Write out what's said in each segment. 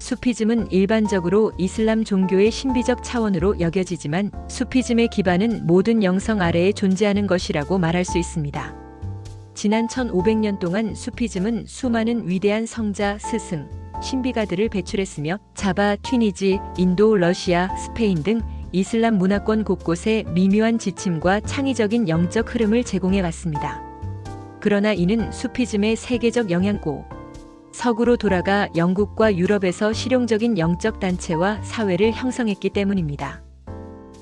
수피즘은 일반적으로 이슬람 종교의 신비적 차원으로 여겨지지만 수피즘의 기반은 모든 영성 아래에 존재하는 것이라고 말할 수 있습니다. 지난 1500년 동안 수피즘은 수많은 위대한 성자, 스승, 신비가들을 배출했으며 자바, 튀니지, 인도, 러시아, 스페인 등 이슬람 문화권 곳곳에 미묘한 지침과 창의적인 영적 흐름을 제공해왔습니다. 그러나 이는 수피즘의 세계적 영향고 서구로 돌아가 영국과 유럽에서 실용적인 영적 단체와 사회를 형성했기 때문입니다.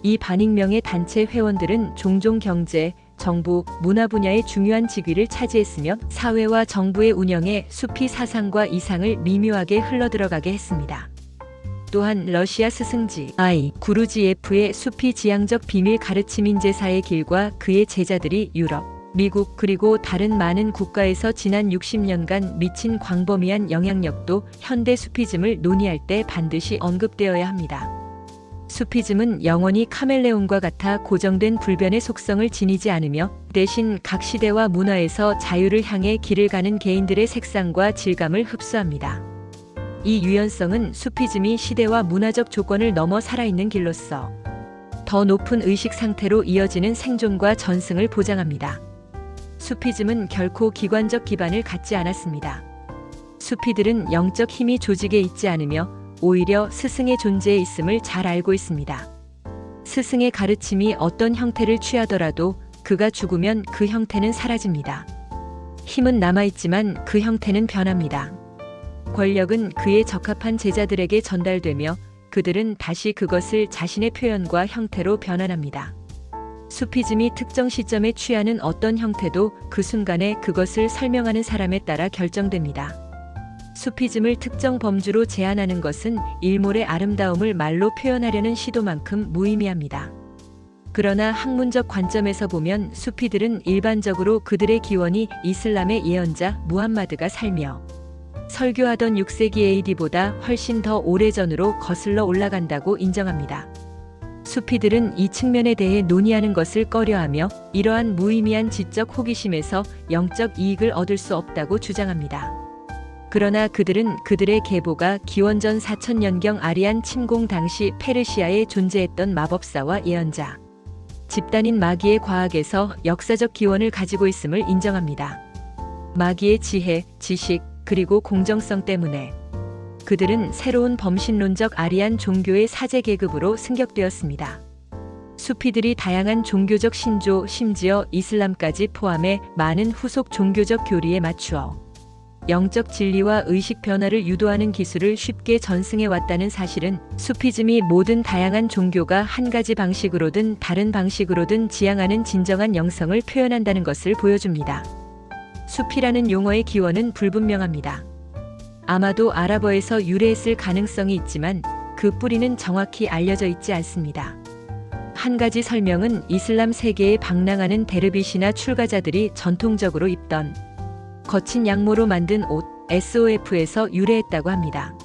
이 반익명의 단체 회원들은 종종 경제, 정부, 문화 분야의 중요한 직위를 차지했으며 사회와 정부의 운영에 수피 사상과 이상을 미묘하게 흘러들어가게 했습니다. 또한 러시아 스승지 구루지예프의 수피 지향적 비밀 가르침인 제사의 길과 그의 제자들이 유럽, 미국 그리고 다른 많은 국가에서 지난 60년간 미친 광범위한 영향력도 현대 수피즘을 논의할 때 반드시 언급되어야 합니다. 수피즘은 영원히 카멜레온과 같아 고정된 불변의 속성을 지니지 않으며 대신 각 시대와 문화에서 자유를 향해 길을 가는 개인들의 색상과 질감을 흡수합니다. 이 유연성은 수피즘이 시대와 문화적 조건을 넘어 살아있는 길로서 더 높은 의식 상태로 이어지는 생존과 전승을 보장합니다. 수피즘은 결코 기관적 기반을 갖지 않았습니다. 수피들은 영적 힘이 조직에 있지 않으며 오히려 스승의 존재에 있음을 잘 알고 있습니다. 스승의 가르침이 어떤 형태를 취하더라도 그가 죽으면 그 형태는 사라집니다. 힘은 남아있지만 그 형태는 변합니다. 권력은 그에 적합한 제자들에게 전달되며 그들은 다시 그것을 자신의 표현과 형태로 변환합니다. 수피즘이 특정 시점에 취하는 어떤 형태도 그 순간에 그것을 설명하는 사람에 따라 결정됩니다. 수피즘을 특정 범주로 제한하는 것은 일몰의 아름다움을 말로 표현하려는 시도만큼 무의미합니다. 그러나 학문적 관점에서 보면 수피들은 일반적으로 그들의 기원이 이슬람의 예언자 무함마드가 살며 설교하던 6세기 AD보다 훨씬 더 오래전으로 거슬러 올라간다고 인정합니다. 수피들은 이 측면에 대해 논의하는 것을 꺼려하며 이러한 무의미한 지적 호기심에서 영적 이익을 얻을 수 없다고 주장합니다. 그러나 그들은 그들의 계보가 기원전 4000년경 아리안 침공 당시 페르시아에 존재했던 마법사와 예언자, 집단인 마기의 과학에서 역사적 기원을 가지고 있음을 인정합니다. 마기의 지혜, 지식, 그리고 공정성 때문에 그들은 새로운 범신론적 아리안 종교의 사제 계급으로 승격되었습니다. 수피들이 다양한 종교적 신조, 심지어 이슬람까지 포함해 많은 후속 종교적 교리에 맞추어 영적 진리와 의식 변화를 유도하는 기술을 쉽게 전승해 왔다는 사실은 수피즘이 모든 다양한 종교가 한 가지 방식으로든 다른 방식으로든 지향하는 진정한 영성을 표현한다는 것을 보여줍니다. 수피라는 용어의 기원은 불분명합니다. 아마도 아랍어에서 유래했을 가능성이 있지만 그 뿌리는 정확히 알려져 있지 않습니다. 한 가지 설명은 이슬람 세계에 방랑하는 데르비시나 출가자들이 전통적으로 입던 거친 양모로 만든 옷 SOF에서 유래했다고 합니다.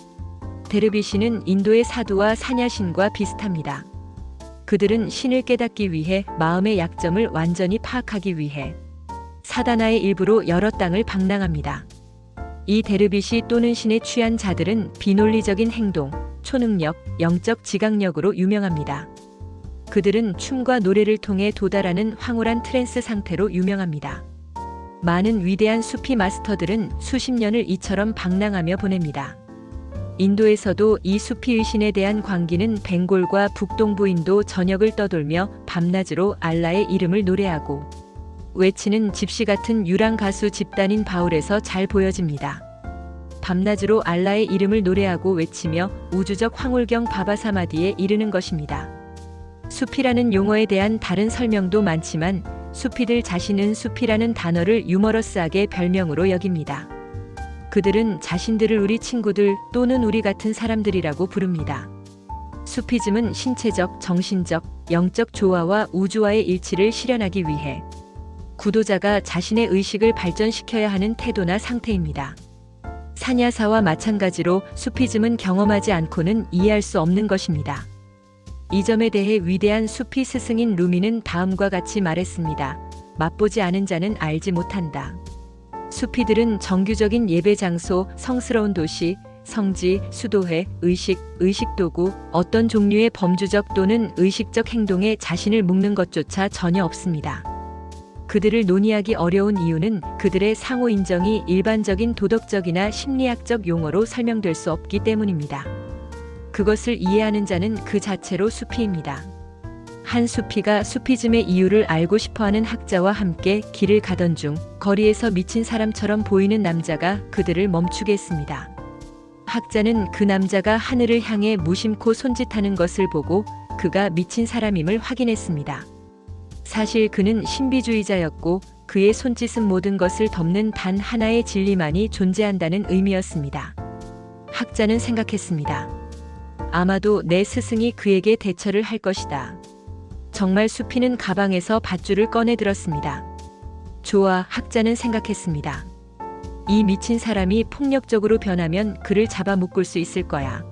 데르비시는 인도의 사두와 사냐신과 비슷합니다. 그들은 신을 깨닫기 위해 마음의 약점을 완전히 파악하기 위해 사다나의 일부로 여러 땅을 방랑합니다. 이 데르비시 또는 신에 취한 자들은 비논리적인 행동, 초능력, 영적 지각력으로 유명합니다. 그들은 춤과 노래를 통해 도달하는 황홀한 트랜스 상태로 유명합니다. 많은 위대한 수피 마스터들은 수십 년을 이처럼 방랑하며 보냅니다. 인도에서도 이 수피 의신에 대한 광기는 벵골과 북동부 인도 전역을 떠돌며 밤낮으로 알라의 이름을 노래하고 외치는 집시 같은 유랑 가수 집단인 바울에서 잘 보여집니다. 밤낮으로 알라의 이름을 노래하고 외치며 우주적 황홀경 바바사마디에 이르는 것입니다. 수피라는 용어에 대한 다른 설명도 많지만 수피들 자신은 수피라는 단어를 유머러스하게 별명으로 여깁니다. 그들은 자신들을 우리 친구들 또는 우리 같은 사람들이라고 부릅니다. 수피즘은 신체적, 정신적, 영적 조화와 우주와의 일치를 실현하기 위해 구도자가 자신의 의식을 발전시켜야 하는 태도나 상태입니다. 사냐사와 마찬가지로 수피즘은 경험하지 않고는 이해할 수 없는 것입니다. 이 점에 대해 위대한 수피 스승인 루미는 다음과 같이 말했습니다. 맛보지 않은 자는 알지 못한다. 수피들은 정규적인 예배 장소, 성스러운 도시, 성지, 수도회, 의식, 의식도구, 어떤 종류의 범주적 또는 의식적 행동에 자신을 묶는 것조차 전혀 없습니다. 그들을 논의하기 어려운 이유는 그들의 상호 인정이 일반적인 도덕적이나 심리학적 용어로 설명될 수 없기 때문입니다. 그것을 이해하는 자는 그 자체로 수피입니다. 한 수피가 수피즘의 이유를 알고 싶어하는 학자와 함께 길을 가던 중 거리에서 미친 사람처럼 보이는 남자가 그들을 멈추게 했습니다. 학자는 그 남자가 하늘을 향해 무심코 손짓하는 것을 보고 그가 미친 사람임을 확인했습니다. 사실 그는 신비주의자였고 그의 손짓은 모든 것을 덮는 단 하나의 진리만이 존재한다는 의미였습니다. 학자는 생각했습니다. 아마도 내 스승이 그에게 대처를 할 것이다. 정말 수피는 가방에서 밧줄을 꺼내 들었습니다. 좋아, 학자는 생각했습니다. 이 미친 사람이 폭력적으로 변하면 그를 잡아 묶을 수 있을 거야.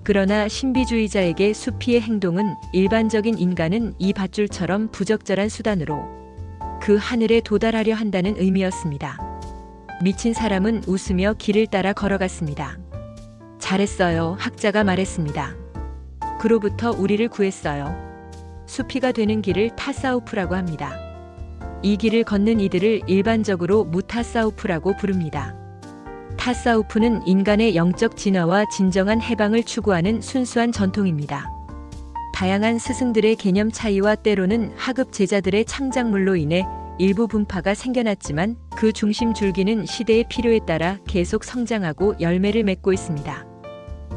그러나 신비주의자에게 수피의 행동은 일반적인 인간은 이 밧줄처럼 부적절한 수단으로 그 하늘에 도달하려 한다는 의미였습니다. 미친 사람은 웃으며 길을 따라 걸어갔습니다. 잘했어요, 학자가 말했습니다. 그로부터 우리를 구했어요. 수피가 되는 길을 타사우프라고 합니다. 이 길을 걷는 이들을 일반적으로 무타사우프라고 부릅니다. 타사우프는 인간의 영적 진화와 진정한 해방을 추구하는 순수한 전통입니다. 다양한 스승들의 개념 차이와 때로는 하급 제자들의 창작물로 인해 일부 분파가 생겨났지만 그 중심 줄기는 시대의 필요에 따라 계속 성장하고 열매를 맺고 있습니다.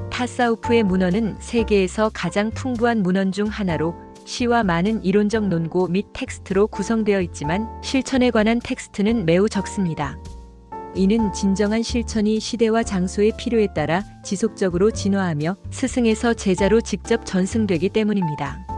타사우프의 문헌은 세계에서 가장 풍부한 문헌 중 하나로 시와 많은 이론적 논고 및 텍스트로 구성되어 있지만 실천에 관한 텍스트는 매우 적습니다. 이는 진정한 실천이 시대와 장소의 필요에 따라 지속적으로 진화하며 스승에서 제자로 직접 전승되기 때문입니다.